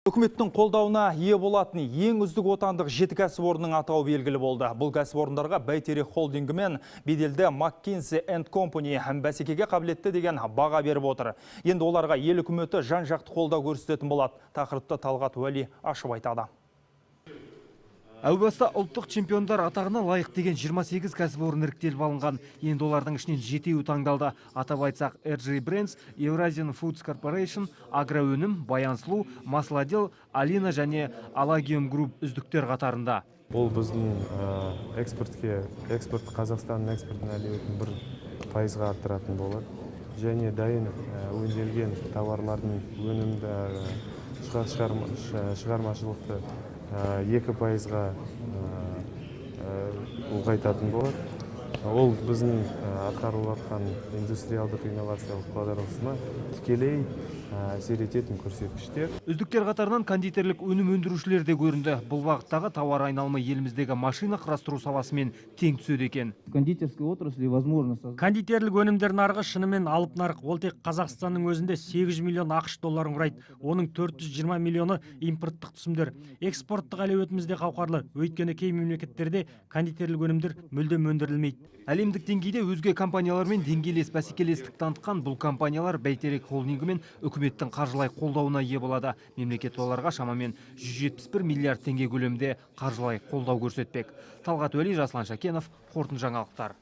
Үкіметтің қолдауына ие болатын ең үздік отандық 7 кәсіпорынның атауы белгілі болды. Бұл кәсіпорындарға Бәйтерек холдингі мен беделді McKinsey & Company бәсекеге қабілетті деген баға беріп отыр. Енді оларға ел үкіметі жан-жақты қолдау көрсететін болады. Тақырыпты Талғат Уәли ашып айтады. Әубаста ұлттық чемпиондар атағына лайық деген 28 кәсіпорын іріктеліп алынған. Енді олардың ішінен 7-еуі таңдалды. Атап айтсақ, RG Brands, Eurasian Foods Corporation, Агроөнім, Баян-сұлу, Масладел, Алина және Алагиум Group үздіктер қатарында. Бұл біздің экспорт Қазақстанның экспортын әлеуетін 1% арттыратын болады. Және дайын өңделген товарлардың өнімді шығармашылықты 2%-ға ұлғайтатын болады. Ол біздің атқарылып жатқан индустриалдық инновациялық бағдарламасына тікелей әсер ететін көрсеткіштер. Үздіктер қатарынан кондитерлік өнім өндірушілер де көрінді. Бұл бағыттағы тауар айналымы еліміздегі машина құрастыру саласымен тең түседі екен. Кондитерлік өнімдер нарығы шынымен алып нарық. Ол тек Қазақстанның өзінде 8 миллион ақш долларын құрайды. Оның 420 миллионы импорттық түсімдер. Экспорттық әлеуетімізде қауқарлы. Өйткені кей мемлекеттерде кондитерлік өнімдер мүлдем өндірілмейді. Әлемдік деңгейде өзге компаниялармен деңгейлес бәсекелестік танытқан бұл компаниялар Бәйтерек холдингі мен үкіметтің қаржылай қолдауына ие болады. Мемлекет оларға шамамен 171 миллиард теңге көлемде қаржылай қолдау көрсетпек. Талғат Уәли, Жаслан Шакенов, қорытынды жаңалықтар.